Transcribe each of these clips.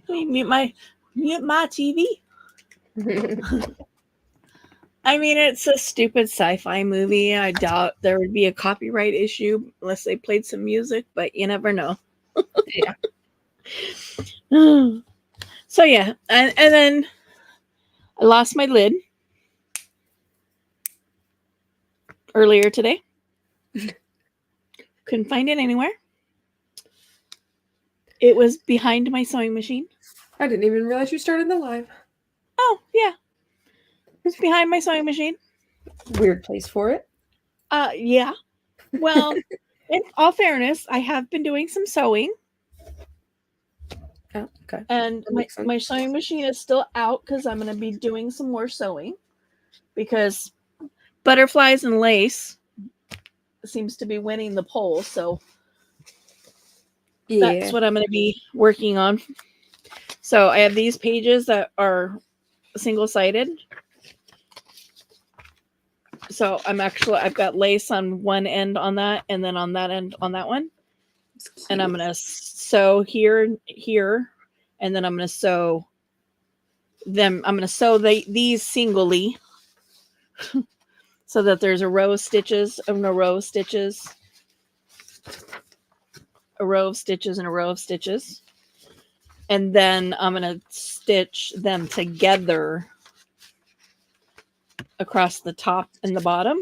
Mute my TV. I mean, it's a stupid sci-fi movie. I doubt there would be a copyright issue unless they played some music, but you never know. Yeah. So yeah, and then I lost my lid earlier today. Couldn't find it anywhere. It was behind my sewing machine. I didn't even realize you started the live. Oh yeah, it was behind my sewing machine. Weird place for it. Yeah. Well, in all fairness, I have been doing some sewing. Oh, okay. And my sewing machine is still out because I'm going to be doing some more sewing because butterflies and lace seems to be winning the poll. So that's what I'm going to be working on. So I have these pages that are single-sided. So I've got lace on one end on that, and then on that end on that one. And I'm going to sew here, and then I'm going to sew them. I'm going to sew these singly so that there's a row of stitches and a row of stitches, a row of stitches and a row of stitches. And then I'm going to stitch them together across the top and the bottom.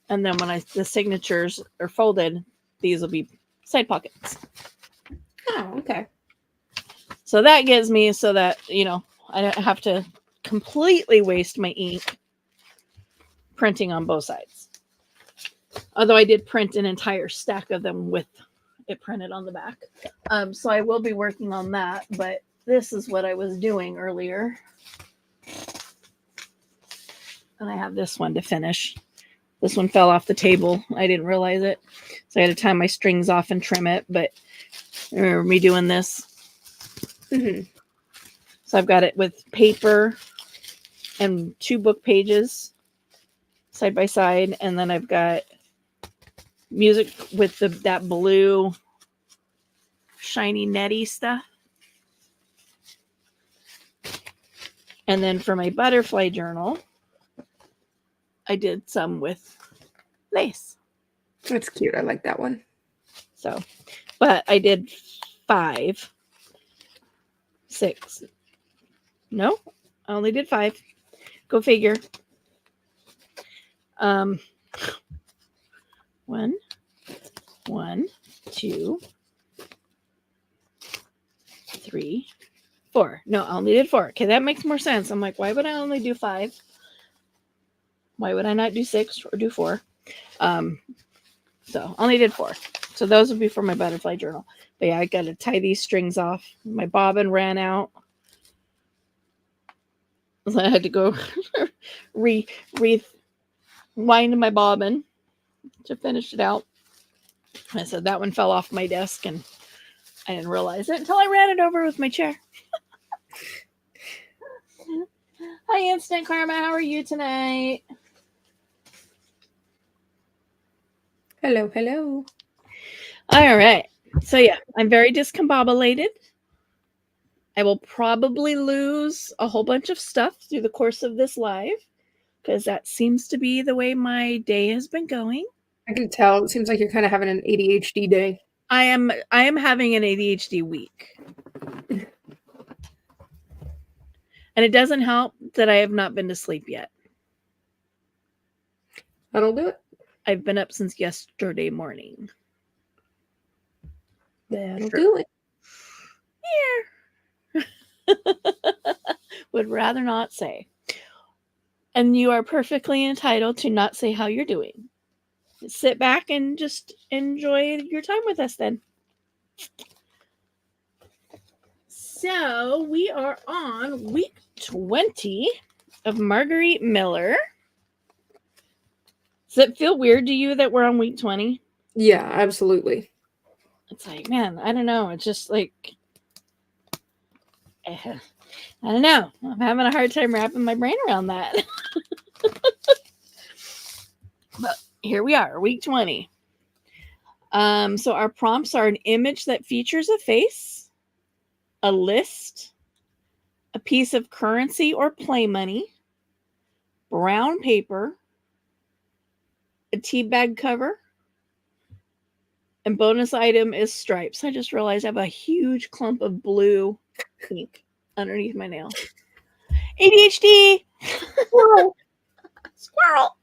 And then when the signatures are folded, these will be side pockets. Oh, okay. So that gives me so that, I don't have to completely waste my ink printing on both sides. Although I did print an entire stack of them with it printed on the back. So I will be working on that, but this is what I was doing earlier. And I have this one to finish. This one fell off the table. I didn't realize it. So I had to tie my strings off and trim it, but remember me doing this. Mm-hmm. So I've got it with paper and 2 book pages side by side, and then I've got music with that blue shiny netty stuff. And then for my butterfly journal, I did some with lace. That's cute. I like that one. So, but I did 5, 6. No, I only did 5. Go figure. 1, 2, 3, 4. No, I only did 4. Okay, that makes more sense. I'm like, why would I only do 5? Why would I not do 6 or do 4? So only did 4. So those would be for my butterfly journal. But yeah, I got to tie these strings off. My bobbin ran out. So I had to go rewind my bobbin to finish it out. I said that one fell off my desk and I didn't realize it until I ran it over with my chair. Hi, Instant Karma. How are you tonight? Hello, hello. All right. So yeah, I'm very discombobulated. I will probably lose a whole bunch of stuff through the course of this live because that seems to be the way my day has been going. I can tell. It seems like you're kind of having an ADHD day. I am having an ADHD week. And it doesn't help that I have not been to sleep yet. That'll do it. I've been up since yesterday morning. That'll do it. Yeah. Would rather not say. And you are perfectly entitled to not say how you're doing. Sit back and just enjoy your time with us then. So we are on week 20 of Marguerite Miller. Does it feel weird to you that we're on week 20? Yeah, absolutely. It's like, man, I don't know. It's just like, I don't know. I'm having a hard time wrapping my brain around that. But here we are, week 20. So our prompts are an image that features a face, a list, a piece of currency or play money, brown paper, a tea bag cover, and bonus item is stripes. I just realized I have a huge clump of blue ink underneath my nail. ADHD! Squirrel. Squirrel!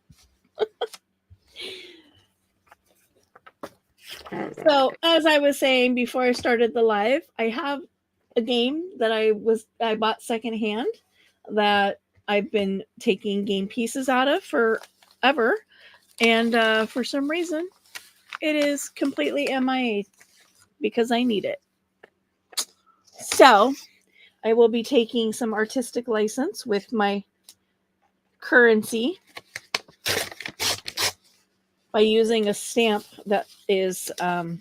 So, as I was saying before I started the live, I have a game that I bought secondhand that I've been taking game pieces out of forever, and for some reason, it is completely MIA because I need it. So, I will be taking some artistic license with my currency by using a stamp that is a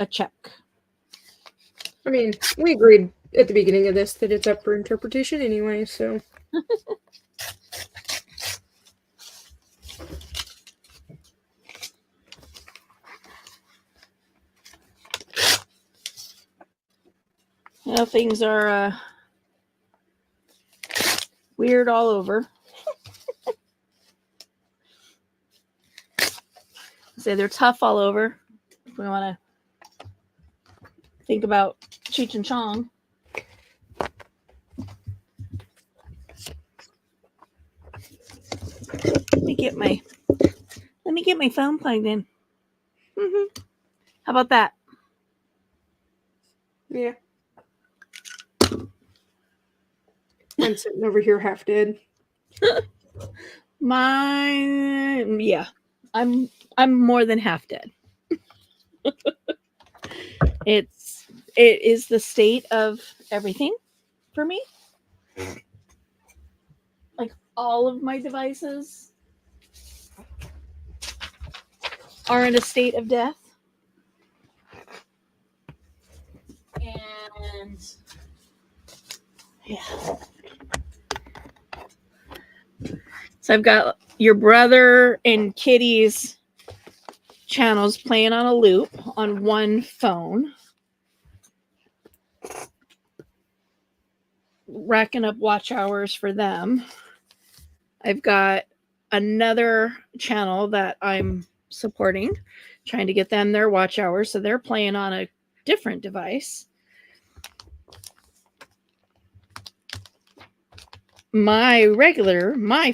check. I mean, we agreed at the beginning of this that it's up for interpretation anyway, so. You know, things are weird all over. Say they're tough all over. If we want to think about Cheech and Chong. Let me get my phone plugged in. Mm-hmm. How about that? Yeah. I'm sitting over here half dead. Yeah. I'm more than half dead. It is the state of everything for me. Like all of my devices are in a state of death. And yeah. So I've got your brother and Kitty's channels playing on a loop on one phone. Racking up watch hours for them. I've got another channel that I'm supporting, trying to get them their watch hours. So they're playing on a different device. My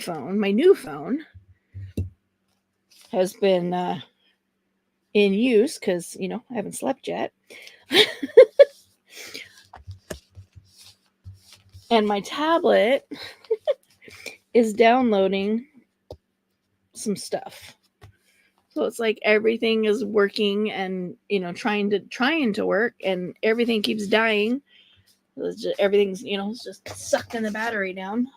phone, my new phone, has been in use because, I haven't slept yet. And my tablet is downloading some stuff. So it's like everything is working and, trying to work, and everything keeps dying. Everything's, it's just sucking the battery down.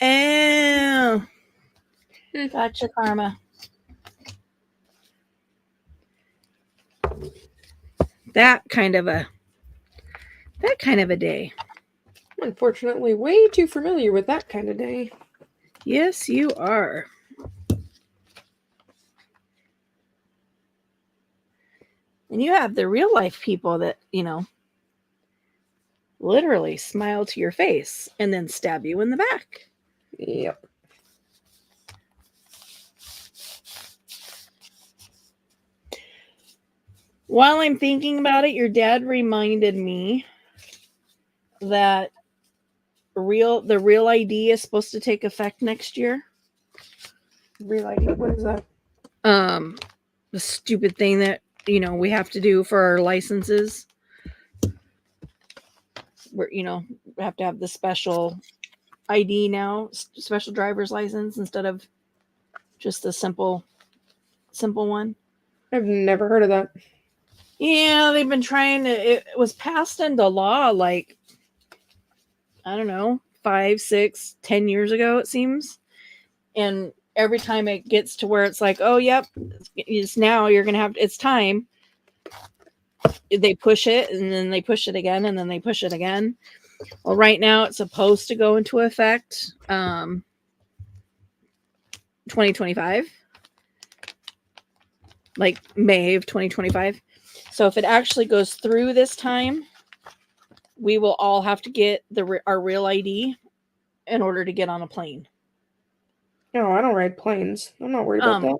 Oh, gotcha, Karma. That kind of a day. Unfortunately, way too familiar with that kind of day. Yes, you are. And you have the real life people that, literally smile to your face and then stab you in the back. Yep. While I'm thinking about it, your dad reminded me that the real ID is supposed to take effect next year. Real ID? What is that? The stupid thing that, we have to do for our licenses. Where, we have to have the special ID now, special driver's license instead of just the simple one. I've never heard of that. Yeah, they've been trying to. It was passed into law like, I don't know, 5, 6, 10 years ago, it seems. And every time it gets to where it's like, oh, yep, it's now you're gonna have. It's time. They push it, and then they push it again, and then they push it again. Well, right now it's supposed to go into effect 2025, like May of 2025. So if it actually goes through this time, we will all have to get our real ID in order to get on a plane. No, I don't ride planes. I'm not worried about that.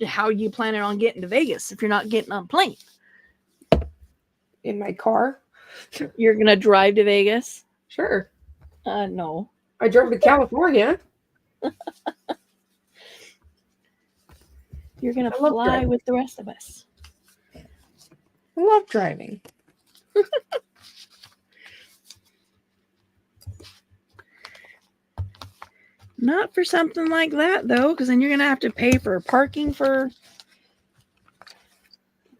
How you planning on getting to Vegas if you're not getting on a plane? In my car? You're gonna drive to Vegas? Sure. No. I drove to California. You're gonna I love fly driving. with the rest of us. I love driving. Not for something like that though, because then you're gonna have to pay for parking for the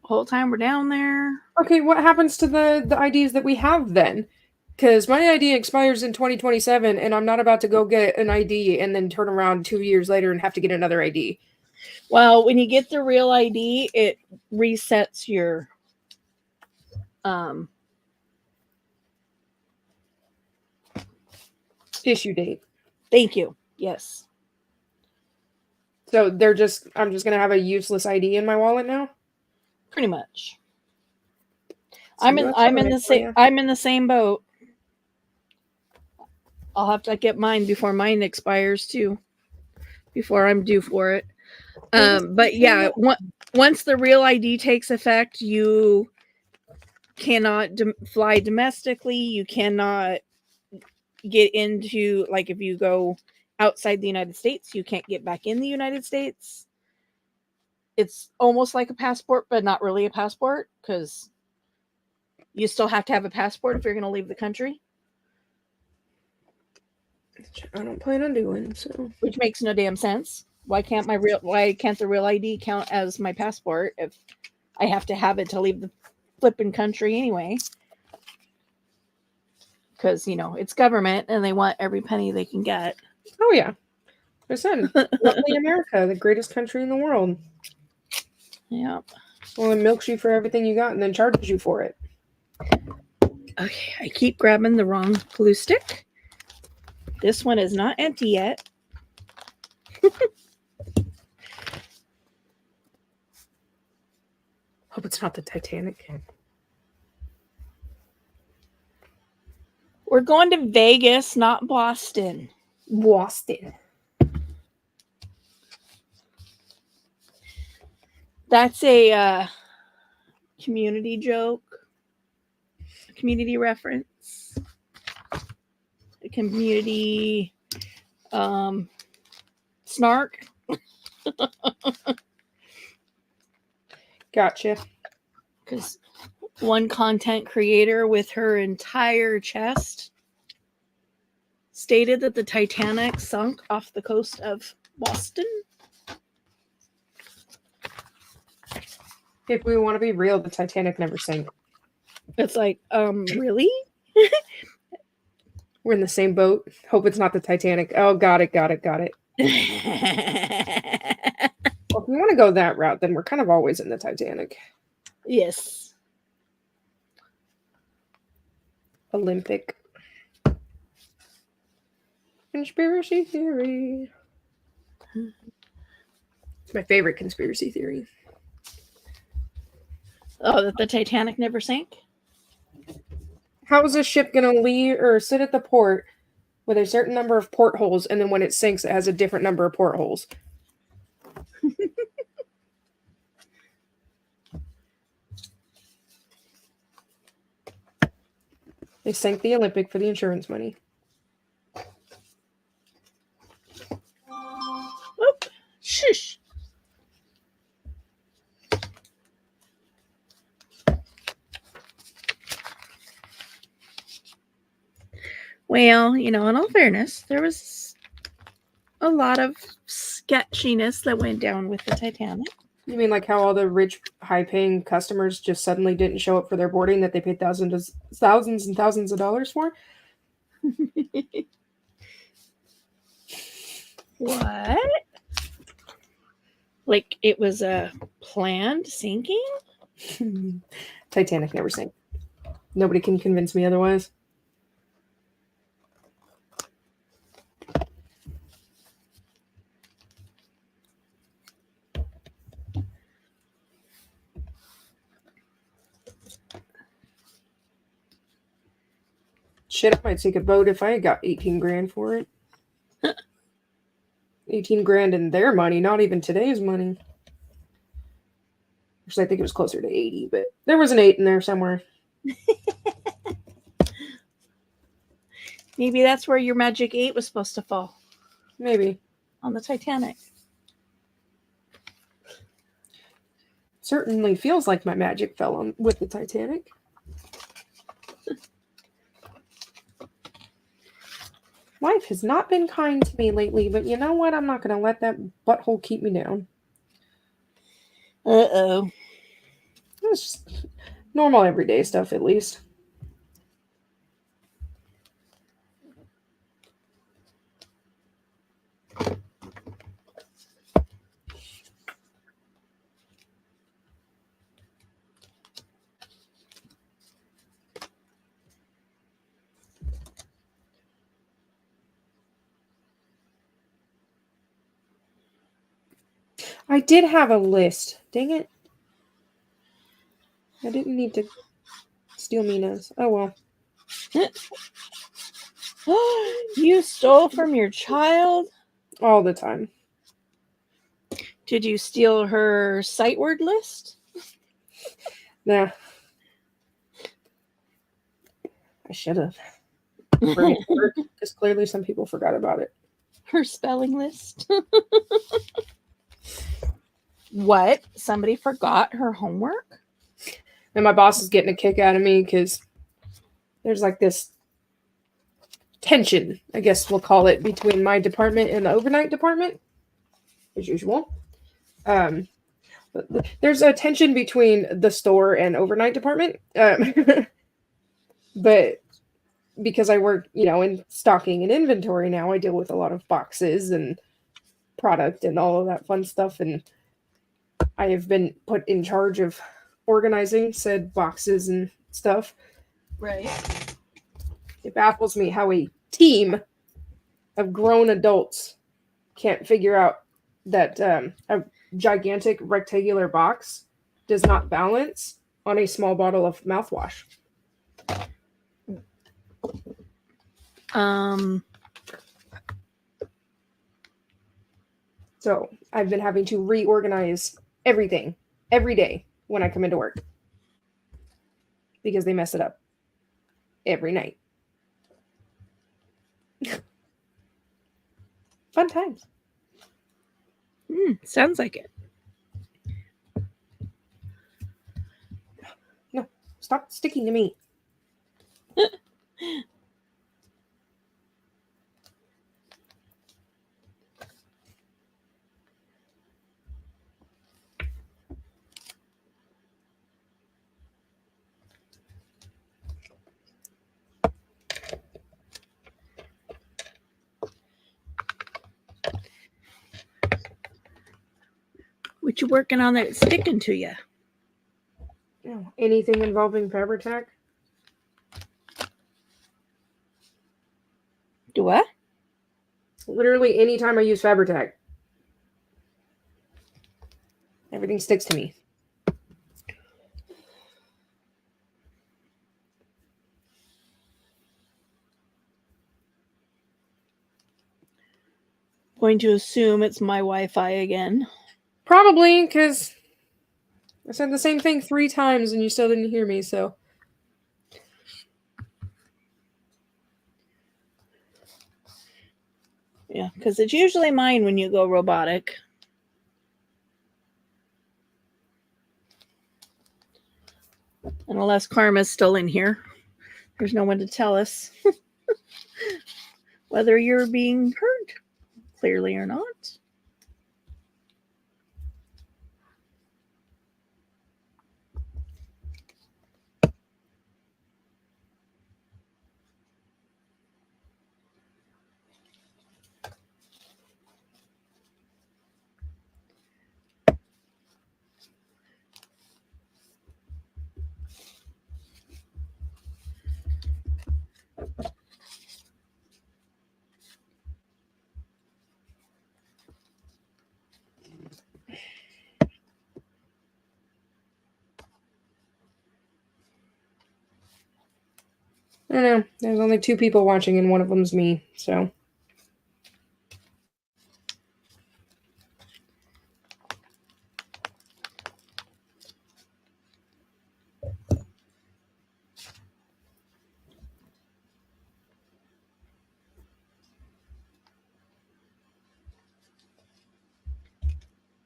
whole time we're down there. Okay, what happens to the IDs that we have then? Because my ID expires in 2027, and I'm not about to go get an ID and then turn around 2 years later and have to get another ID. Well, when you get the real ID, it resets your Issue date. Thank you. Yes. So I'm just gonna have a useless ID in my wallet now. Pretty much. So I'm in the same boat. I'll have to get mine before mine expires too. Before I'm due for it. But yeah, once the real ID takes effect, you cannot fly domestically. You cannot get into, like, if you go outside the United States, you can't get back in the United States. It's almost like a passport, but not really a passport, because you still have to have a passport if you're going to leave the country. I don't plan on doing so. Which makes no damn sense. Why can't the real ID count as my passport if I have to have it to leave the flipping country anyway? Because, it's government and they want every penny they can get. Oh yeah. I said, lovely America, the greatest country in the world. Yeah. Well, it milks you for everything you got and then charges you for it. Okay, I keep grabbing the wrong glue stick. This one is not empty yet. Hope it's not the Titanic. We're going to Vegas, not Boston. Boston. That's a community joke, a community reference, a community snark. Gotcha. Because one content creator with her entire chest stated that the Titanic sunk off the coast of Boston. If we want to be real, the Titanic never sank. It's like, really? We're in the same boat. Hope it's not the Titanic. Oh, got it. Well, if we want to go that route, then we're kind of always in the Titanic. Yes. Olympic. Conspiracy theory. It's my favorite conspiracy theory. Oh, that the Titanic never sank? How is a ship going to leave or sit at the port with a certain number of portholes, and then when it sinks, it has a different number of portholes? They sank the Olympic for the insurance money. Oop. Shush. Well, in all fairness, there was a lot of sketchiness that went down with the Titanic. You mean like how all the rich, high-paying customers just suddenly didn't show up for their boarding that they paid thousands and thousands of dollars for? What? Like it was a planned sinking? Titanic never sank. Nobody can convince me otherwise. Shit, I might take a boat if I had got 18 grand for it. 18 grand in their money, not even today's money. Actually, I think it was closer to 80, but there was an 8 in there somewhere. Maybe that's where your magic 8 was supposed to fall. Maybe. On the Titanic. Certainly feels like my magic fell on with the Titanic. Life has not been kind to me lately, but you know what? I'm not going to let that butthole keep me down. Uh-oh. It's just normal everyday stuff, at least. I did have a list. Dang it. I didn't need to steal Mina's. Oh, well. You stole from your child? All the time. Did you steal her sight word list? Nah. I should have. Because clearly some people forgot about it. Her spelling list? What? Somebody forgot her homework? And my boss is getting a kick out of me because there's like this tension, I guess we'll call it, between my department and the overnight department, as usual. There's a tension between the store and overnight department. But because I work, in stocking and inventory now, I deal with a lot of boxes and product and all of that fun stuff. And I have been put in charge of organizing said boxes and stuff. Right. It baffles me how a team of grown adults can't figure out that a gigantic rectangular box does not balance on a small bottle of mouthwash. So I've been having to reorganize everything every day when I come into work because they mess it up every night. Fun times. Sounds like it. No, stop sticking to me. What you working on that's sticking to you? Anything involving Fabri-Tac? Do what? Literally anytime I use Fabri-Tac, everything sticks to me. Going to assume it's my Wi-Fi again. Probably, because I said the same thing 3 times and you still didn't hear me, so. Yeah, because it's usually mine when you go robotic. And unless Karma's still in here, there's no one to tell us whether you're being heard clearly or not. don't know. There's only 2 people watching, and one of them's me. So.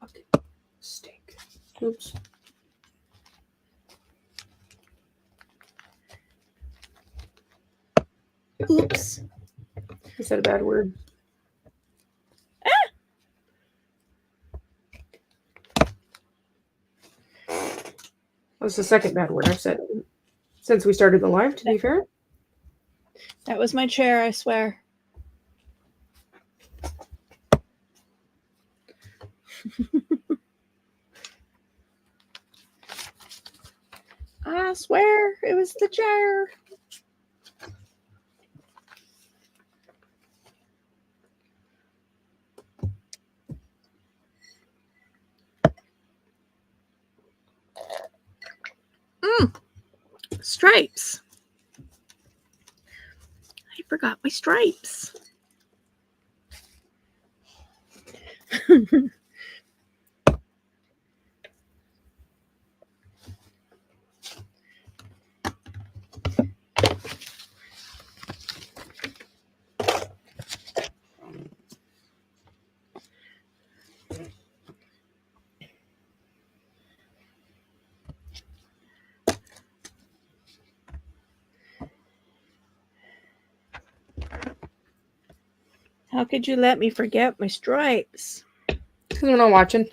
Okay. Steak. Oops. Oops. I said a bad word. That was the second bad word I've said since we started the live, to be fair. That was my chair, I swear. I swear it was the chair. Stripes. I forgot my stripes. How could you let me forget my stripes? Because we're not watching.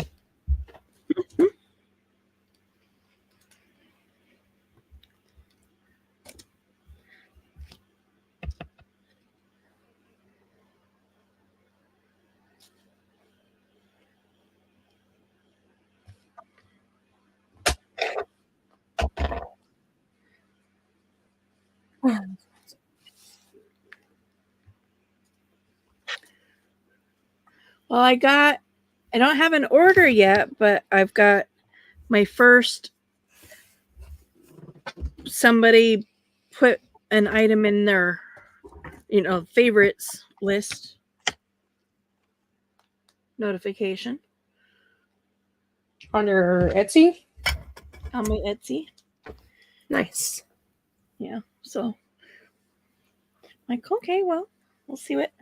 Well, I don't have an order yet, but I've got my first, somebody put an item in their, favorites list notification On your Etsy? on my Etsy. Nice. Yeah. So like, okay, well, we'll see what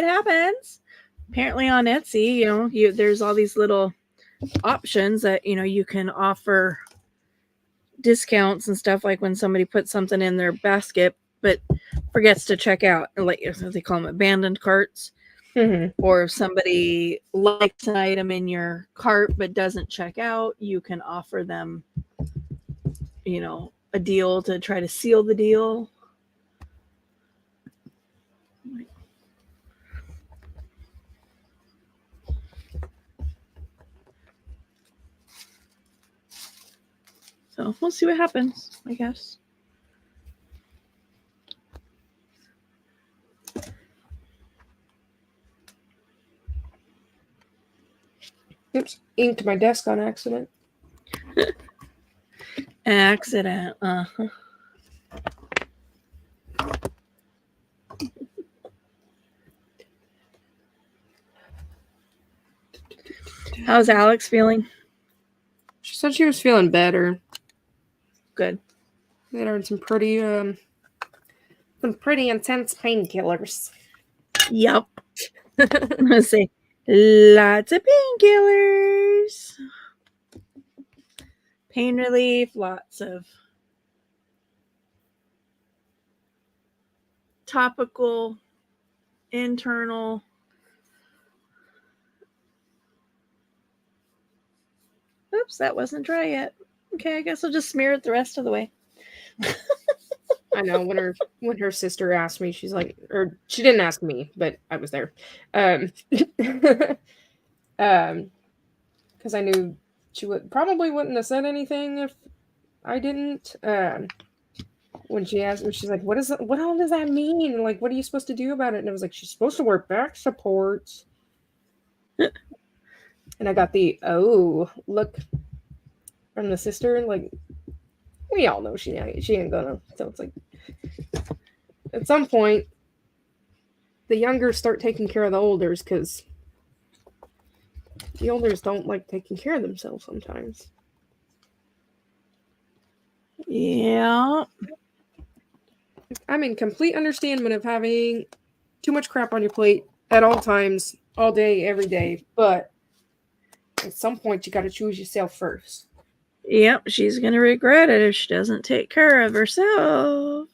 happens. Apparently on Etsy, there's all these little options that, you can offer discounts and stuff, like when somebody puts something in their basket but forgets to check out, or like they call them abandoned carts. Mm-hmm. Or if somebody likes an item in your cart but doesn't check out, you can offer them, a deal to try to seal the deal. So we'll see what happens, I guess. Oops, inked my desk on accident. Accident. Uh-huh. How's Alex feeling? She said she was feeling better. Good. They had some pretty intense painkillers. Yep. Let's see. Lots of painkillers. Pain relief, lots of topical, internal. Oops, that wasn't dry yet. Okay, I guess I'll just smear it the rest of the way. I know when her sister asked me, she's like, or she didn't ask me, but I was there. Because I knew she probably wouldn't have said anything if I didn't. When she asked me, she's like, what all does that mean? Like, what are you supposed to do about it? And I was like, she's supposed to wear back supports. And I got the look from the sister. Like, we all know she ain't gonna. So it's like, At some point, the youngers start taking care of the olders because the olders don't like taking care of themselves sometimes. Yeah. I'm in complete understanding of having too much crap on your plate at all times, all day, every day, but at some point you got to choose yourself first. Yep, she's going to regret it if she doesn't take care of herself.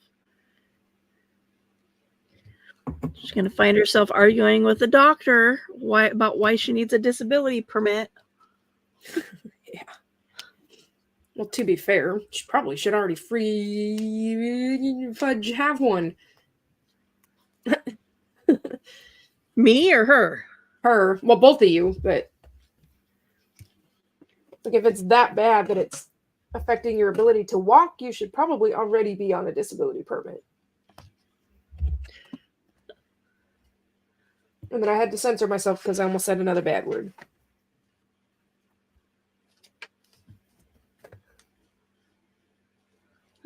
She's going to find herself arguing with the doctor about why she needs a disability permit. Yeah. Well, to be fair, she probably should already free fudge have one. Me or her? Her. Well, both of you, but like if it's that bad that it's affecting your ability to walk, you should probably already be on a disability permit. And then I had to censor myself because I almost said another bad word.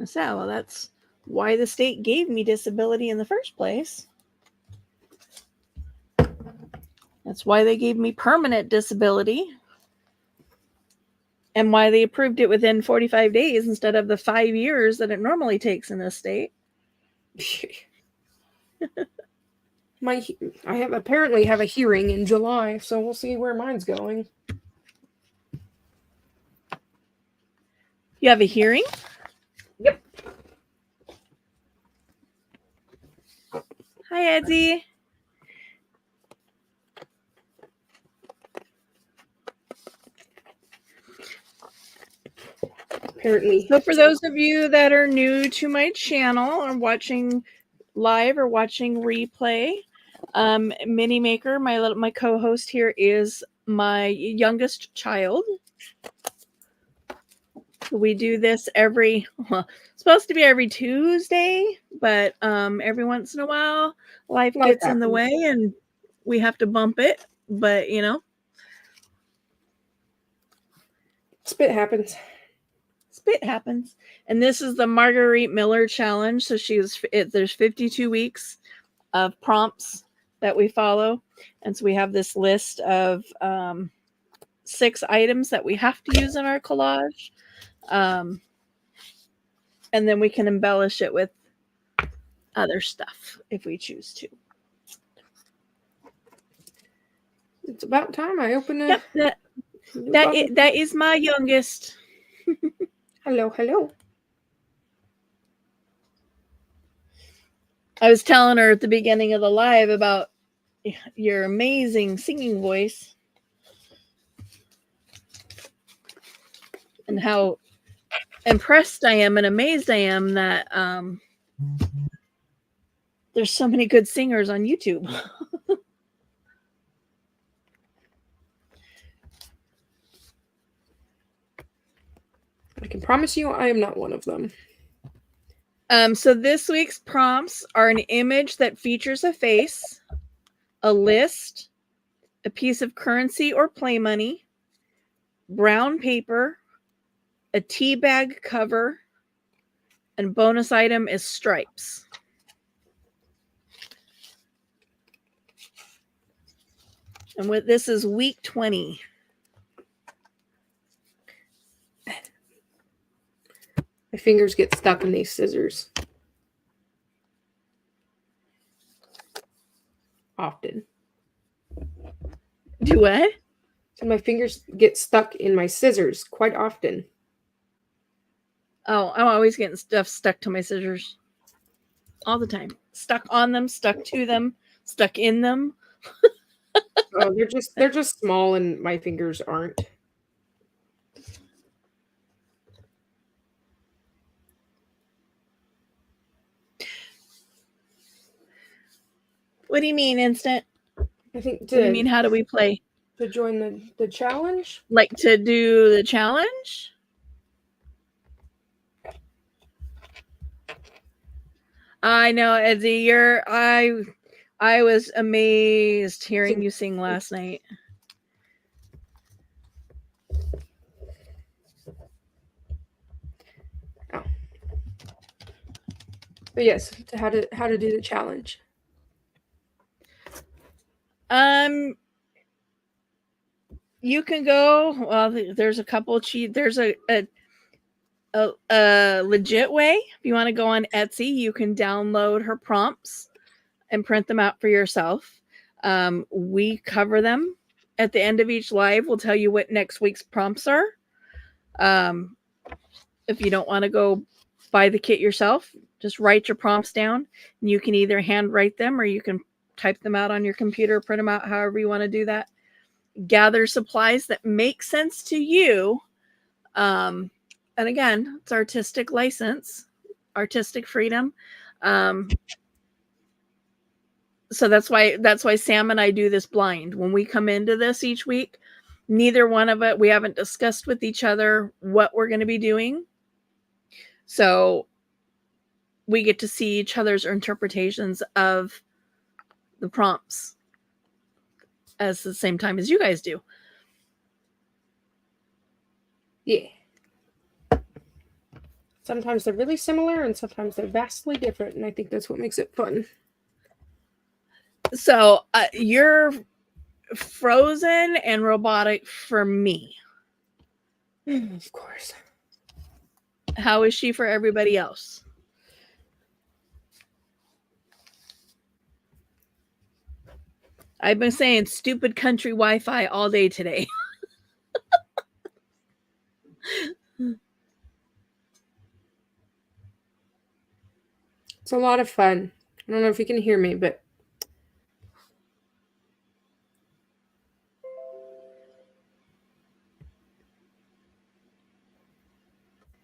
So, well, that's why the state gave me disability in the first place. That's why they gave me permanent disability. And why they approved it within 45 days instead of the 5 years that it normally takes in this state. I apparently have a hearing in July, so we'll see where mine's going. You have a hearing? Yep. Hi, Edsy. Apparently. So for those of you that are new to my channel or watching live or watching replay, Mini Maker, my co-host here, is my youngest child. We do this supposed to be every Tuesday, but every once in a while life gets in the way and we have to bump it, but spit happens. And this is the Marguerite Miller challenge. So there's 52 weeks of prompts that we follow, and so we have this list of 6 items that we have to use in our collage, and then we can embellish it with other stuff if we choose to. It's about time I open a. Yep, that is my youngest. Hello. I was telling her at the beginning of the live about your amazing singing voice and how impressed I am and amazed I am that there's so many good singers on YouTube. I can promise you I am not one of them. So this week's prompts are an image that features a face, a list, a piece of currency or play money, brown paper, a tea bag cover, and bonus item is stripes. And this is week 20. My fingers get stuck in these scissors. Often. Do what? So my fingers get stuck in my scissors quite often. Oh, I'm always getting stuff stuck to my scissors. All the time. Stuck on them, stuck to them, stuck in them. Oh, they're just small and my fingers aren't. What do you mean, instant? I think What do you mean, how do we play? To join the challenge? Like to do the challenge? I know, Edsy, I was amazed hearing you sing last night. Oh. But yes, how to do the challenge. You can go. Well, there's a couple there's a legit way. If you want to go on Etsy, you can download her prompts and print them out for yourself. We cover them at the end of each live. We'll tell you what next week's prompts are. If you don't want to go buy the kit yourself, just write your prompts down. And you can either handwrite them or you can type them out on your computer, print them out, however you want to do that. Gather supplies that make sense to you. And again, it's artistic license, artistic freedom. So that's why Sam and I do this blind. When we come into this each week, neither one of it, we haven't discussed with each other what we're going to be doing. So we get to see each other's interpretations of the prompts at the same time as you guys do. Yeah. Sometimes they're really similar and sometimes they're vastly different. And I think that's what makes it fun. So you're frozen and robotic for me. Of course. How is she for everybody else? I've been saying stupid country Wi-Fi all day today. It's a lot of fun. I don't know if you can hear me, but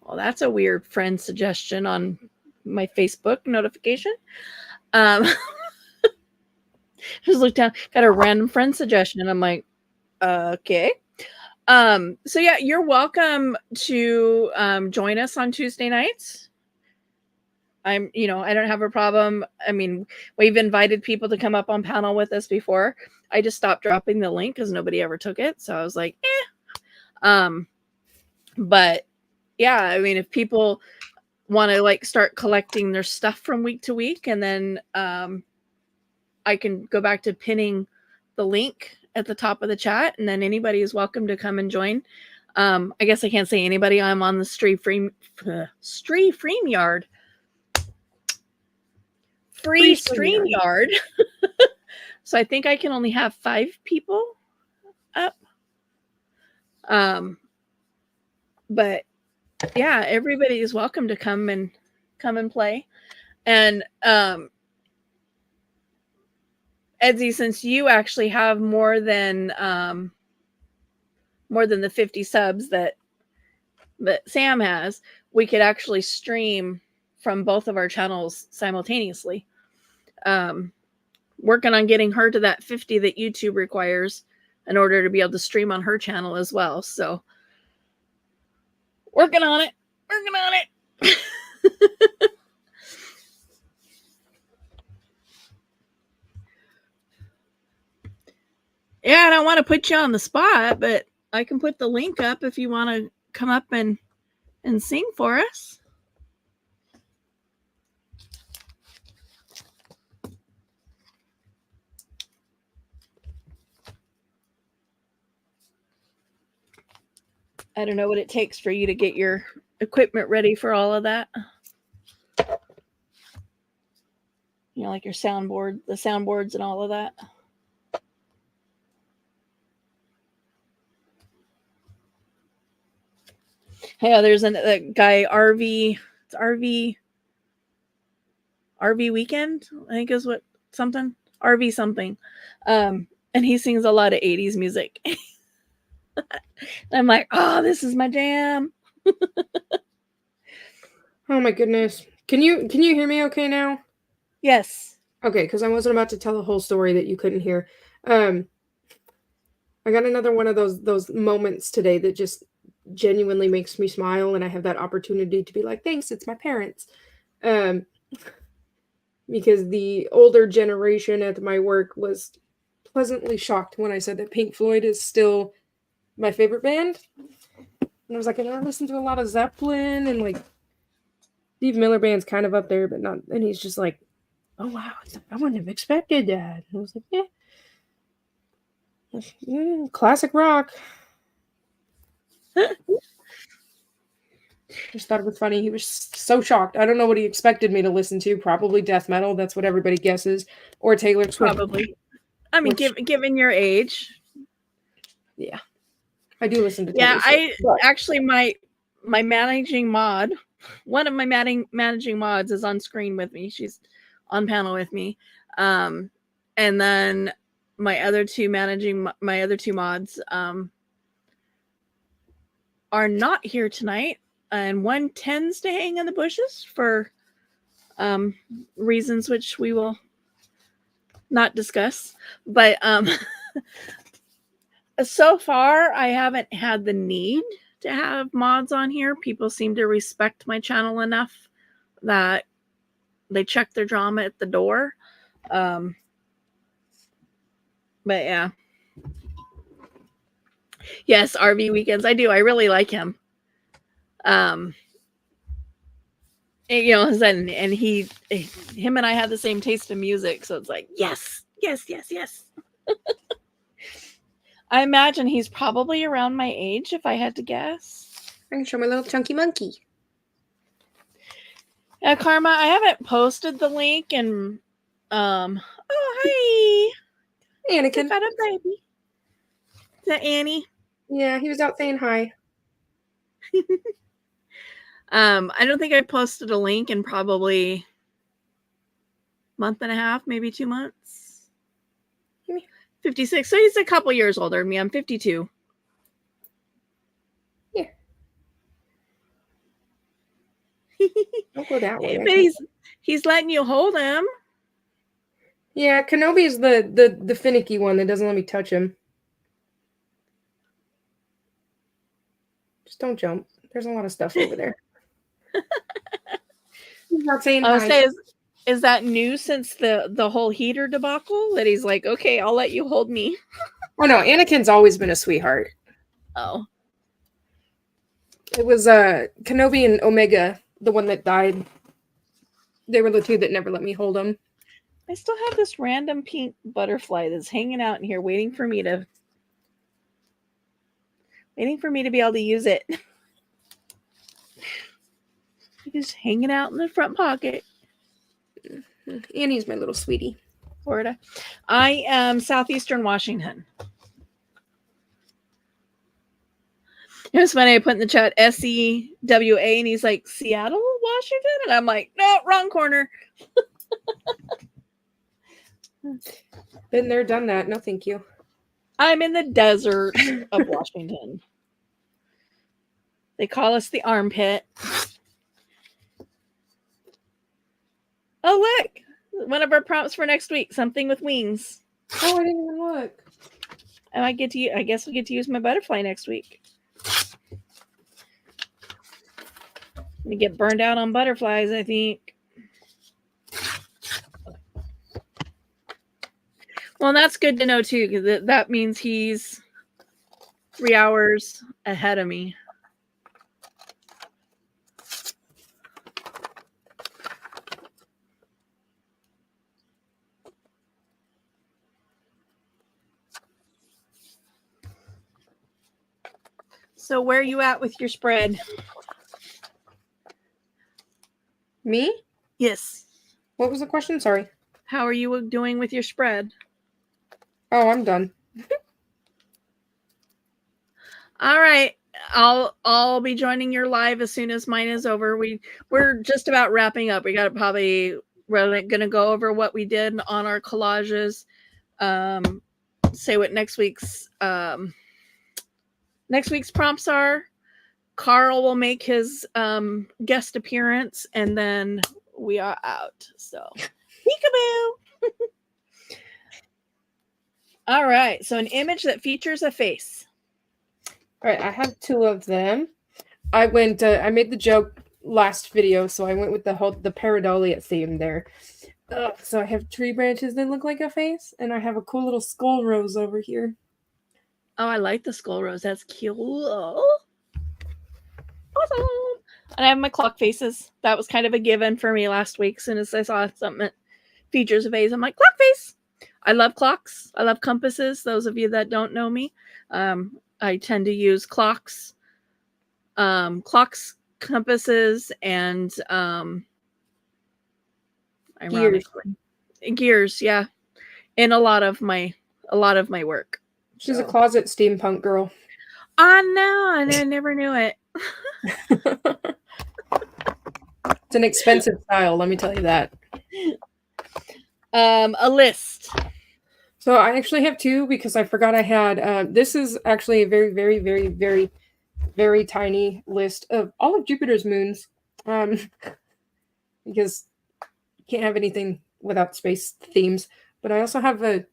well, that's a weird friend suggestion on my Facebook notification. Just looked down, got a random friend suggestion, and I'm like, okay. So yeah, you're welcome to join us on Tuesday nights. I don't have a problem. I mean, we've invited people to come up on panel with us before. I just stopped dropping the link because nobody ever took it. So I was like, but yeah, I mean, if people want to like start collecting their stuff from week to week, and then I can go back to pinning the link at the top of the chat, and then anybody is welcome to come and join. I guess I can't say anybody. I'm on the StreamYard. Free StreamYard. So I think I can only have 5 people up. But yeah, everybody is welcome to come and play. And Edsy, since you actually have more than the 50 subs that Sam has, we could actually stream from both of our channels simultaneously. Working on getting her to that 50 that YouTube requires in order to be able to stream on her channel as well. So working on it. Yeah, I don't want to put you on the spot, but I can put the link up if you want to come up and sing for us. I don't know what it takes for you to get your equipment ready for all of that. You know, like your soundboard, the soundboards and all of that. Hey, there's a guy, RV, it's RV Weekend, I think is what something, RV something. And he sings a lot of 80s music. I'm like, oh, this is my jam. Oh my goodness. Can you hear me okay now? Yes. Okay, because I wasn't about to tell a whole story that you couldn't hear. I got another one of those moments today that just genuinely makes me smile, and I have that opportunity to be like, thanks, it's my parents. Because the older generation at my work was pleasantly shocked when I said that Pink Floyd is still my favorite band. And I was like, I never listened to a lot of Zeppelin and like Steve Miller Band's kind of up there, but not. And he's just like, oh wow, I wouldn't have expected that. And I was like, yeah, classic rock. Just thought it was funny. He was so shocked. I don't know what he expected me to listen to. Probably death metal. That's what everybody guesses. Or Taylor Swift. Probably. I mean, given your age. Yeah. I do listen to Taylor Swift. Yeah, actually my managing mod, one of my managing mods is on screen with me. She's on panel with me. And then my other two mods are not here tonight. And one tends to hang in the bushes for reasons which we will not discuss. But so far, I haven't had the need to have mods on here. People seem to respect my channel enough that they check their drama at the door. But yeah. Yes, RV Weekends. I do. I really like him. And, you know, and him and I have the same taste in music, so it's like, yes. I imagine he's probably around my age, if I had to guess. I can show my little chunky monkey. Yeah, Karma, I haven't posted the link, and oh hi, Anakin, got a baby. Is that Annie? Yeah, he was out saying hi. I don't think I posted a link in probably a month and a half, maybe 2 months. 56. So he's a couple years older than me. I'm 52. Yeah. Don't go that way. But he's letting you hold him. Yeah, Kenobi's the finicky one that doesn't let me touch him. Just don't jump. There's a lot of stuff over there. He's not saying I would hi. say, is that new since the whole heater debacle? That he's like, okay, I'll let you hold me. Oh no, Anakin's always been a sweetheart. Oh. It was Kenobi and Omega, the one that died. They were the two that never let me hold him. I still have this random pink butterfly that's hanging out in here waiting for me to be able to use it. He's hanging out in the front pocket. Annie's my little sweetie. Florida. I am Southeastern Washington. It was funny. I put in the chat SEWA, and he's like, Seattle, Washington? And I'm like, no, wrong corner. Been there, done that. No, thank you. I'm in the desert of Washington. They call us the armpit. Oh, look. One of our prompts for next week. Something with wings. Oh, I didn't even look. I guess we get to use my butterfly next week. I'm gonna get burned out on butterflies, I think. Well, that's good to know too, because that means he's 3 hours ahead of me. So where are you at with your spread? Me? Yes. What was the question? Sorry. How are you doing with your spread? Oh, I'm done. All right. I'll be joining your live as soon as mine is over. We're just about wrapping up. We're gonna go over what we did on our collages. Say what next week's prompts are. Carl will make his guest appearance, and then we are out. So, peekaboo. All right. So, an image that features a face. All right, I have 2 of them. I made the joke last video, so I went with the pareidolia theme there. So I have tree branches that look like a face, and I have a cool little skull rose over here. Oh, I like the skull rose. That's cute. Awesome. And I have my clock faces. That was kind of a given for me last week. As soon as I saw something that features a vase, I'm like, clock face. I love clocks. I love compasses. Those of you that don't know me, I tend to use clocks, compasses, and ironically, gears. Yeah, in a lot of my work. She's a closet steampunk girl. No, I never knew it. It's an expensive style, let me tell you that. A list. So I actually have two because I forgot I had. This is actually a very, very, very, very, very tiny list of all of Jupiter's moons. Because you can't have anything without space themes. But I also have a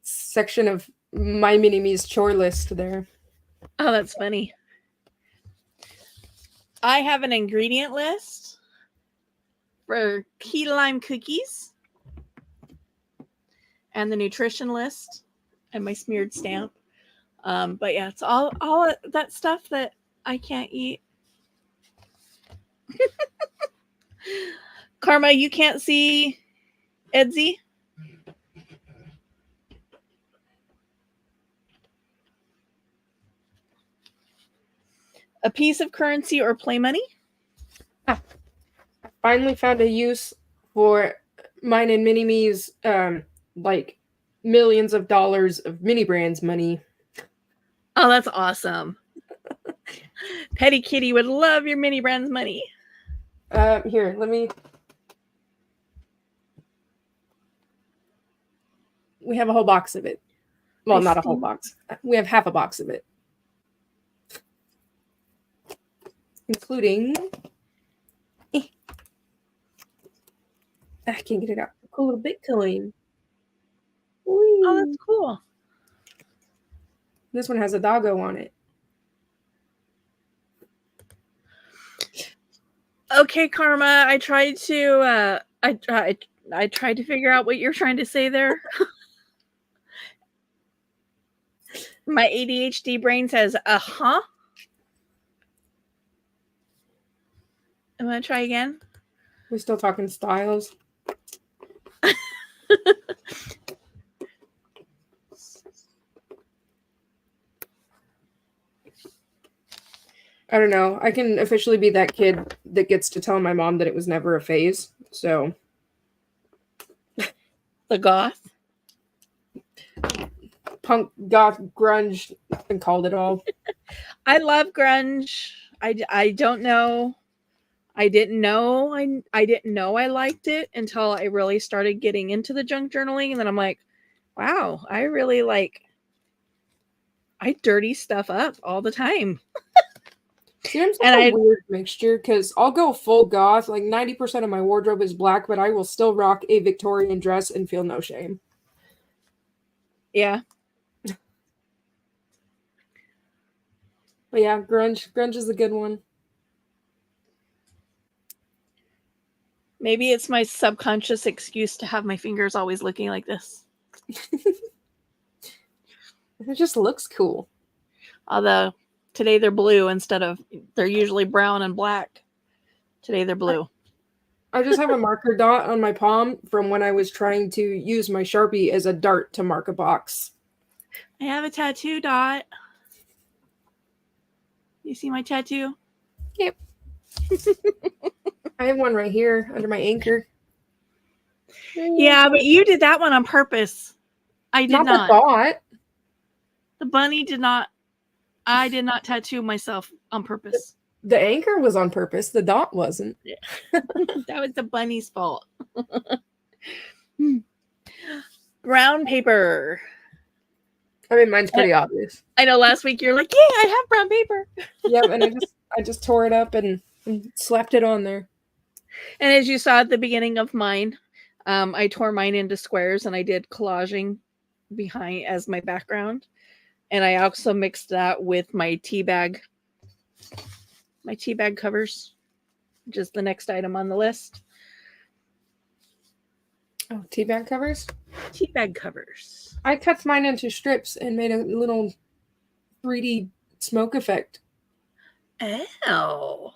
section of my mini-me's chore list there. Oh, that's funny. I have an ingredient list for key lime cookies and the nutrition list and my smeared stamp. But yeah, it's all that stuff that I can't eat. Karma, you can't see Etsy? A piece of currency or play money? I finally found a use for mine and Mini-Me's like millions of dollars of mini brands money. Oh, that's awesome. Petty Kitty would love your mini brands money. Here, let me. We have a whole box of it. Well, not a whole box. We have half a box of it. Including. I can't get it out. A cool little Bitcoin. Ooh. Oh, that's cool. This one has a doggo on it. Okay, Karma. I tried to I tried to figure out what you're trying to say there. My ADHD brain says, uh-huh. I'm gonna try again. We're still talking styles. I don't know. I can officially be that kid that gets to tell my mom that it was never a phase. So. The goth? Punk, goth, grunge, and called it all. I love grunge. I don't know. I didn't know I liked it until I really started getting into the junk journaling, and then I'm like, wow, I really I dirty stuff up all the time. Seems like a weird mixture because I'll go full goth. Like 90% of my wardrobe is black, but I will still rock a Victorian dress and feel no shame. Yeah. But yeah, grunge is a good one. Maybe it's my subconscious excuse to have my fingers always looking like this. It just looks cool. Although today they're blue they're usually brown and black. Today they're blue. I just have a marker dot on my palm from when I was trying to use my Sharpie as a dart to mark a box. I have a tattoo dot. You see my tattoo? Yep. I have one right here under my anchor. Yeah, but you did that one on purpose. I did not. Not the dot. The bunny did not. I did not tattoo myself on purpose. The anchor was on purpose. The dot wasn't. Yeah. That was the bunny's fault. Brown paper. I mean, mine's pretty obvious. I know last week you're like, yeah, I have brown paper. Yep, and I just tore it up and slapped it on there. And as you saw at the beginning of mine, I tore mine into squares and I did collaging behind as my background. And I also mixed that with my tea bag covers, which is the next item on the list. Oh, tea bag covers? Tea bag covers. I cut mine into strips and made a little 3D smoke effect. Oh.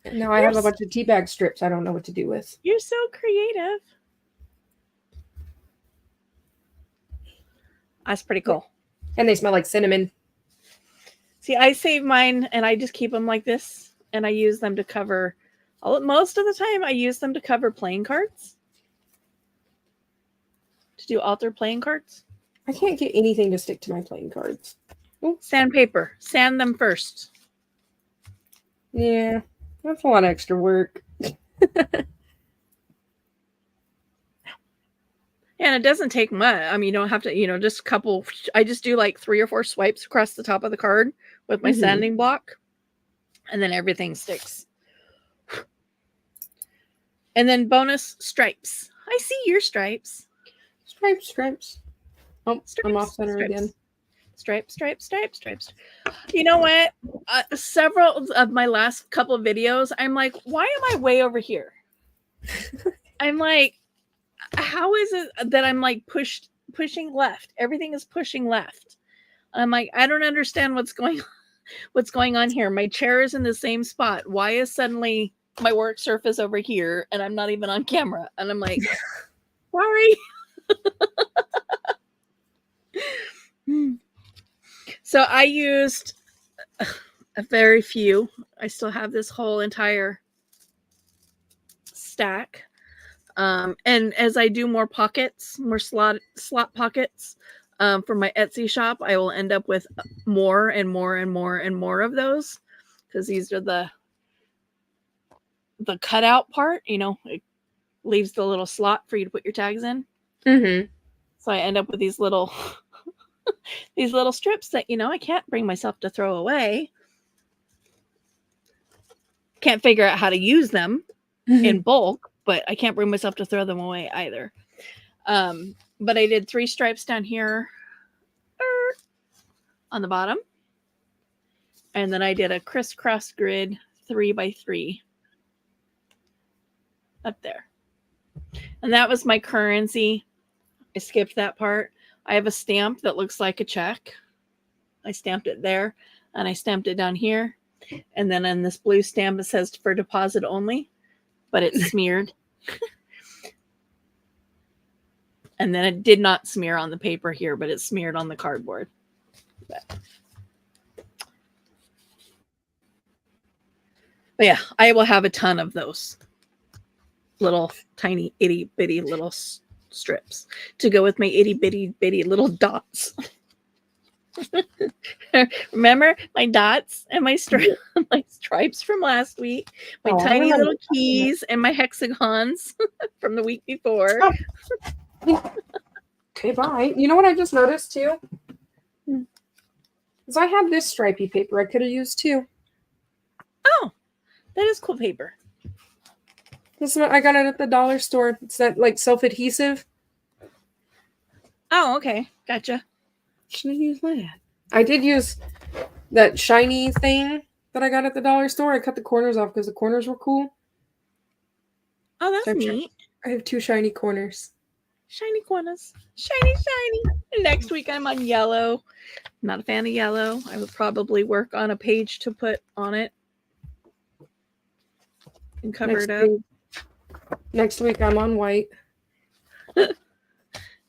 And now I have a bunch of tea bag strips I don't know what to do with. You're so creative. That's pretty cool. And they smell like cinnamon. See, I save mine and I just keep them like this, and I use them to cover. Most of the time, I use them to cover playing cards. To do altar playing cards. I can't get anything to stick to my playing cards. Ooh. Sandpaper. Sand them first. Yeah, that's a lot of extra work. And it doesn't take much. I mean, you don't have to, just a couple. I just do like 3 or 4 swipes across the top of the card with my sanding block. And then everything sticks. And then bonus stripes. I see your stripes. Stripes. Oh, stripes, I'm off center again. Stripes. You know what? Several of my last couple of videos, I'm like, why am I way over here? I'm like, how is it that I'm like pushing left? Everything is pushing left. I'm like, I don't understand what's going on here. My chair is in the same spot. Why is suddenly my work surface over here and I'm not even on camera? And I'm like, sorry. So I used a very few. I still have this whole entire stack. And as I do more pockets, more slot pockets for my Etsy shop, I will end up with more and more of those, because these are the cutout part. It leaves the little slot for you to put your tags in. So I end up with these little these little strips that I can't bring myself to throw away. Can't figure out how to use them in bulk, but I can't bring myself to throw them away either. But I did 3 stripes down here on the bottom. And then I did a crisscross grid 3x3 up there. And that was my currency. I skipped that part. I have a stamp that looks like a check. I stamped it there, and I stamped it down here. And then on this blue stamp, it says for deposit only, but it's smeared. And then it did not smear on the paper here, but it's smeared on the cardboard. But yeah, I will have a ton of those little tiny itty bitty little strips to go with my itty bitty little dots. Remember my dots and my stripes from last week, my tiny little keys and my hexagons from the week before. Okay, bye. You know what I just noticed too? Is I have this stripy paper I could have used too. Oh, that is cool paper. This is what I got it at the dollar store. It's that like self-adhesive. Oh, okay. Gotcha. Should have used that. I did use that shiny thing that I got at the dollar store. I cut the corners off because the corners were cool. Oh, that's neat. I have 2 shiny corners. Shiny corners. Shiny. And next week I'm on yellow. I'm not a fan of yellow. I would probably work on a page to put on it and cover it up. Next week I'm on white.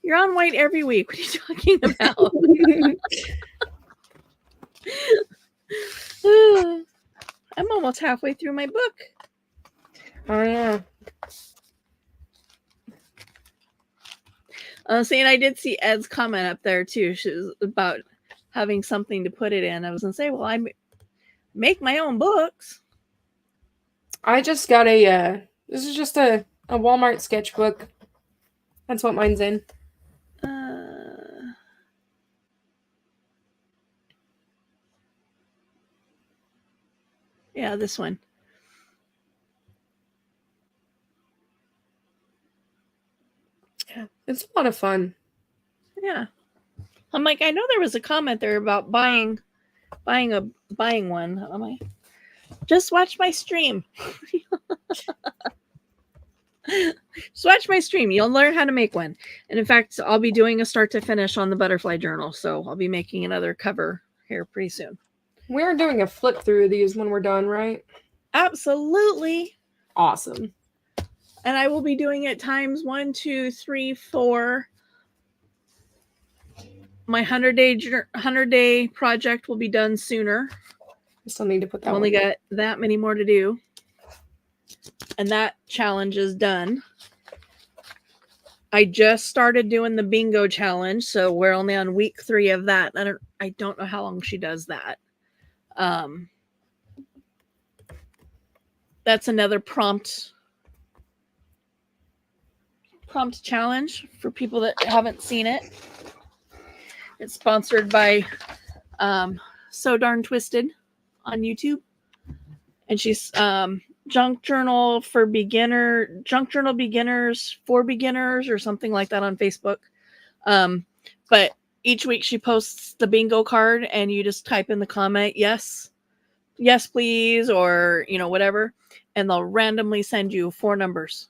You're on white every week. What are you talking about? I'm almost halfway through my book. Oh, yeah. And I did see Ed's comment up there, too. She was about having something to put it in. I was going to say, well, I make my own books. I just got this is just a Walmart sketchbook. That's what mine's in. Yeah, this one. Yeah, it's a lot of fun. Yeah. I'm like, I know there was a comment there about buying one. I'm like, just watch my stream. Just watch my stream. You'll learn how to make one. And in fact, I'll be doing a start to finish on the butterfly journal. So I'll be making another cover here pretty soon. We're doing a flip through of these when we're done, right? Absolutely. Awesome. And I will be doing it times 1, 2, 3, 4. My 100-day project will be done sooner. I still need to put that I've only one. got that many more to do. And that challenge is done. I just started doing the bingo challenge, so we're only on week 3 of that. I don't know how long she does that. That's another prompt challenge for people that haven't seen it. It's sponsored by So Darn Twisted on YouTube, and she's junk journal beginners for beginners or something like that on Facebook. But each week she posts the bingo card, and you just type in the comment yes please, or whatever, and they'll randomly send you 4 numbers.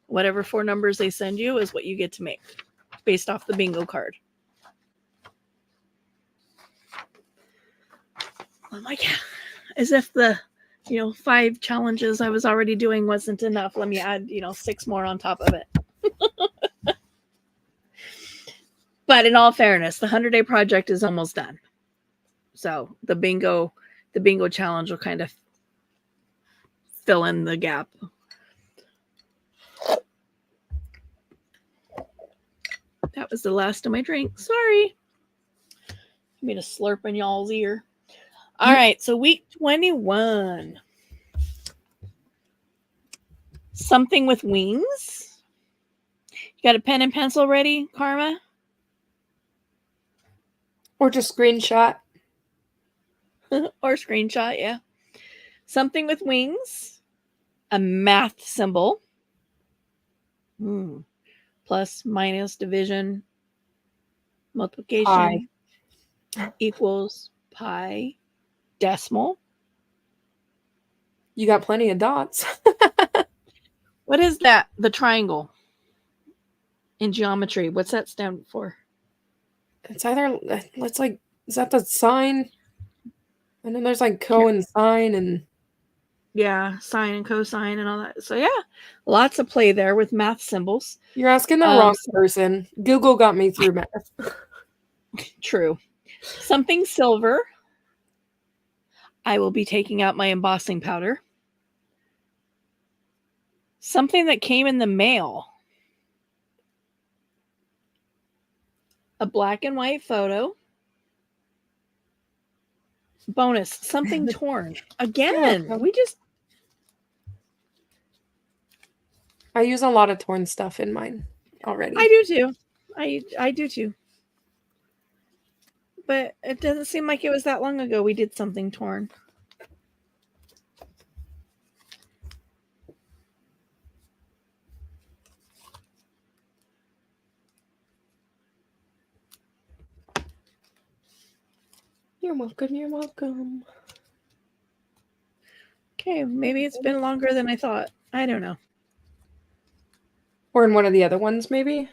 Whatever 4 numbers they send you is what you get to make based off the bingo card. I'm like, as if the 5 challenges I was already doing wasn't enough. Let me add 6 more on top of it. But in all fairness, the 100-day project is almost done. So the bingo challenge will kind of fill in the gap. That was the last of my drink. Sorry. I made a slurp in y'all's ear. All right, so week 21. Something with wings. You got a pen and pencil ready, Karma? Or just screenshot. Or screenshot, yeah. Something with wings. A math symbol. Plus, minus, division, multiplication, equals, pi, decimal. You got plenty of dots. What is that? The triangle in geometry. What's that stand for? It's either, let's like, is that the sign? And then there's like co and sine and... Yeah, sine and cosine and all that. So yeah, lots of play there with math symbols. You're asking the wrong person. Google got me through math. True. Something silver. I will be taking out my embossing powder. Something that came in the mail. A black and white photo. Bonus, something torn. Again, I use a lot of torn stuff in mine already. I do too. I do too. But it doesn't seem like it was that long ago we did something torn. You're welcome, you're welcome. Okay, maybe it's been longer than I thought. I don't know. Or in one of the other ones, maybe?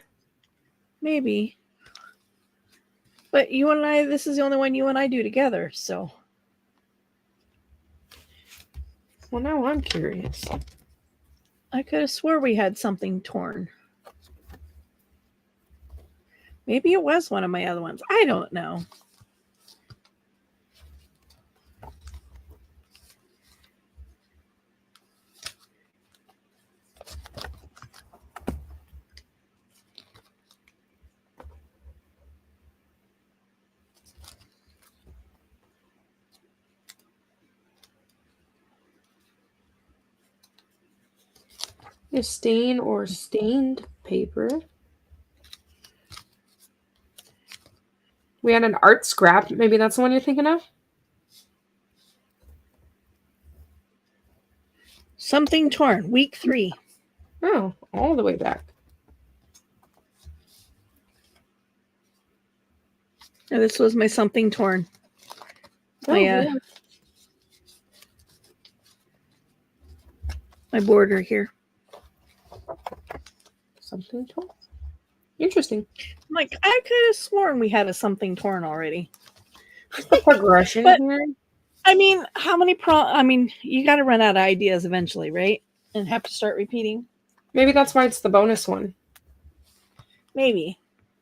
Maybe. But you and I, this is the only one you and I do together, so. Well, now I'm curious. I could have swore we had something torn. Maybe it was one of my other ones. I don't know. A stain or stained paper. We had an art scrap. Maybe that's the one you're thinking of? Something torn. Week 3. Oh, all the way back. Now, this was my something torn. My border here. Something torn. Interesting. I'm like, I could have sworn we had a something torn already. What's the progression here? I mean, how many I mean, you got to run out of ideas eventually, right? And have to start repeating. Maybe that's why it's the bonus one. Maybe.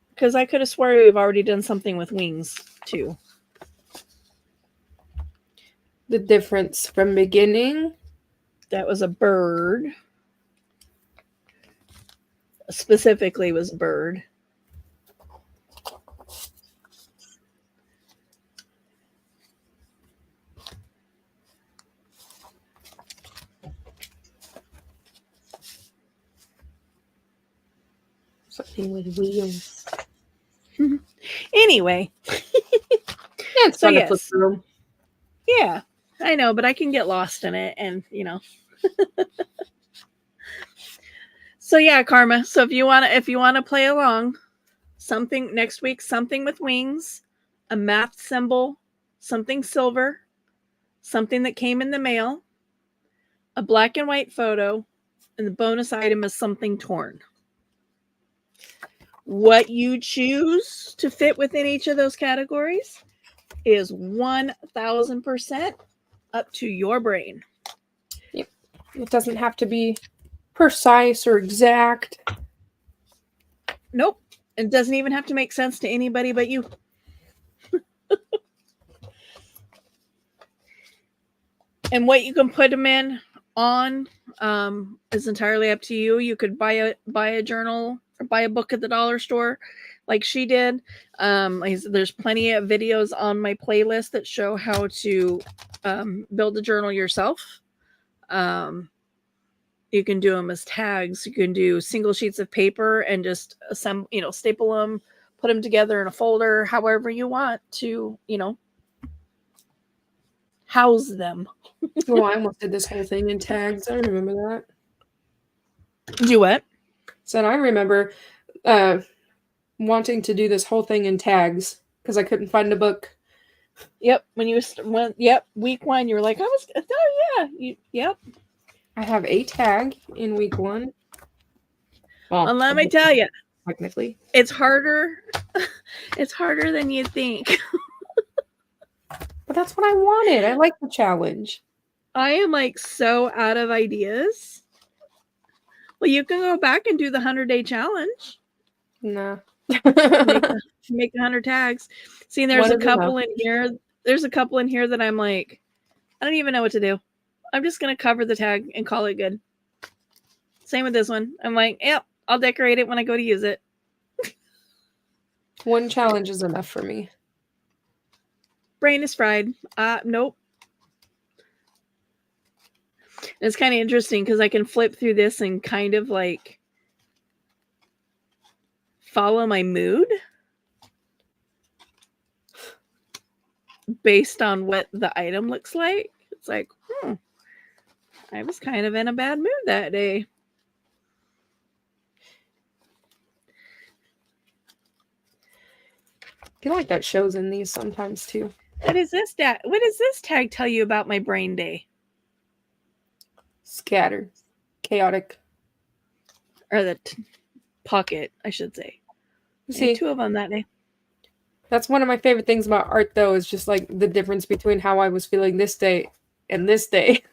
Because I could have swore we've already done something with wings, too. The difference from beginning. That was a bird. Specifically was a bird. Something with wheels. Anyway. Yeah, it's fun to flip through. Yeah, I know, but I can get lost in it, and you know. So yeah, Karma. So if you wanna play along, something next week, something with wings, a math symbol, something silver, something that came in the mail, a black and white photo, and the bonus item is something torn. What you choose to fit within each of those categories is 1000% up to your brain. Yep. It doesn't have to be precise or exact. Nope. It doesn't even have to make sense to anybody but you. And what you can put them in on is entirely up to you. You could buy a journal or buy a book at the dollar store like she did. There's plenty of videos on my playlist that show how to build a journal yourself. You can do them as tags. You can do single sheets of paper and just staple them, put them together in a folder, however you want to, house them. Oh, I almost did this whole thing in tags. I remember that. Do what? So I remember wanting to do this whole thing in tags because I couldn't find a book. Yep. When you went, week 1, you were like, yep. I have a tag in week 1. Well, let me tell you, technically, it's harder. It's harder than you think. But that's what I wanted. I like the challenge. I am like so out of ideas. Well, you can go back and do the 100-day challenge. Nah. make 100 tags. See, there's a couple in here. There's a couple in here that I'm like, I don't even know what to do. I'm just going to cover the tag and call it good. Same with this one. I'm like, yep, I'll decorate it when I go to use it. One challenge is enough for me. Brain is fried. Nope. It's kind of interesting because I can flip through this and kind of like follow my mood based on what the item looks like. It's like, I was kind of in a bad mood that day. I feel like that shows in these sometimes too. What is this What does this tag tell you about my brain day? Scattered. Chaotic. Or the pocket, I should say. See, 2 of them that day. That's one of my favorite things about art, though, is just like the difference between how I was feeling this day and this day.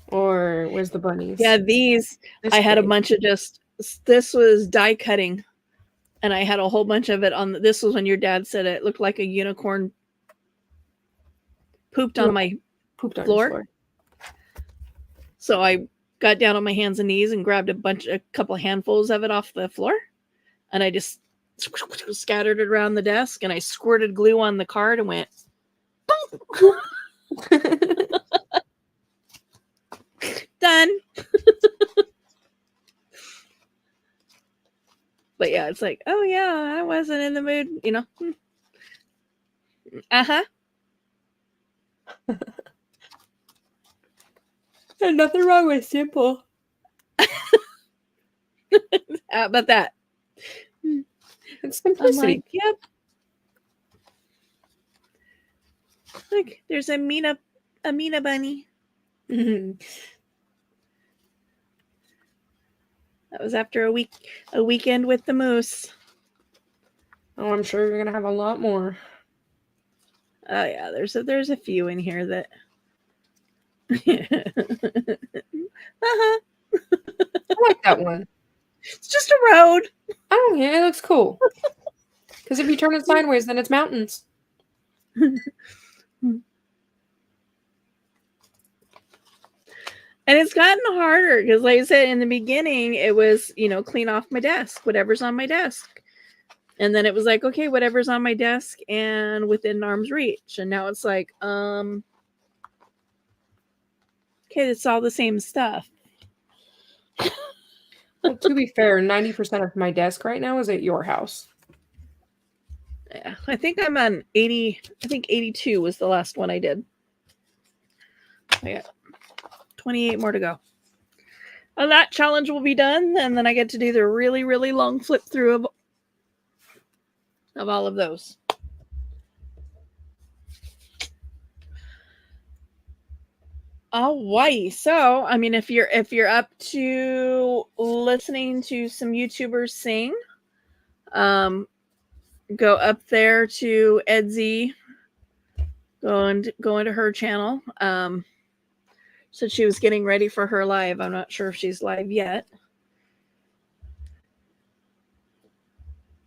Or where's the bunnies? Yeah, these, I had a bunch of this was die cutting. And I had a whole bunch of it on. This was when your dad said it looked like a unicorn pooped on my floor. So I got down on my hands and knees and grabbed a couple handfuls of it off the floor. And I just scattered it around the desk and I squirted glue on the card and went, done. But yeah, it's like, oh yeah, I wasn't in the mood, Uh-huh. There's nothing wrong with simple. How about that? It's simplicity. I'm like, yep. Look, there's a Mina bunny. That was after a weekend with the moose. Oh, I'm sure you're gonna have a lot more. Oh yeah, there's a few in here that. Uh-huh. I like that one. It's just a road. Oh yeah, it looks cool. Because if you turn it sideways, then it's mountains. And it's gotten harder because, like I said, in the beginning, it was, clean off my desk, whatever's on my desk. And then it was like, okay, whatever's on my desk and within arm's reach. And now it's like, okay, it's all the same stuff. Well, to be fair, 90% of my desk right now is at your house. Yeah, I think I'm on 80. I think 82 was the last one I did. I got 28 more to go. And that challenge will be done, and then I get to do the really, really long flip through of all of those. Alrighty. So, I mean, if you're up to listening to some YouTubers sing, go up there to Etsy. Go into her channel. So she was getting ready for her live. I'm not sure if she's live yet.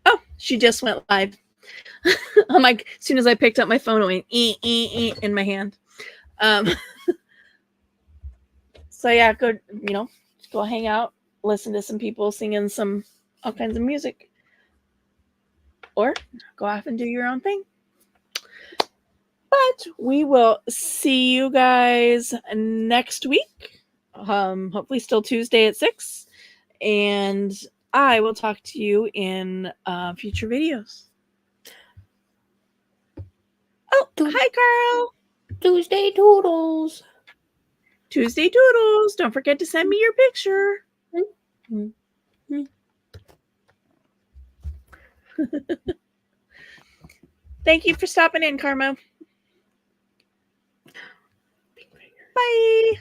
Oh, she just went live. I'm like, as soon as I picked up my phone, it went in my hand. So yeah, go hang out, listen to some people singing all kinds of music, or go off and do your own thing. But we will see you guys next week. Hopefully still Tuesday at 6. And I will talk to you in future videos. Oh, hi, Carl. Tuesday Toodles. Tuesday Doodles. Don't forget to send me your picture. Mm-hmm. Thank you for stopping in, Carmo. Bye.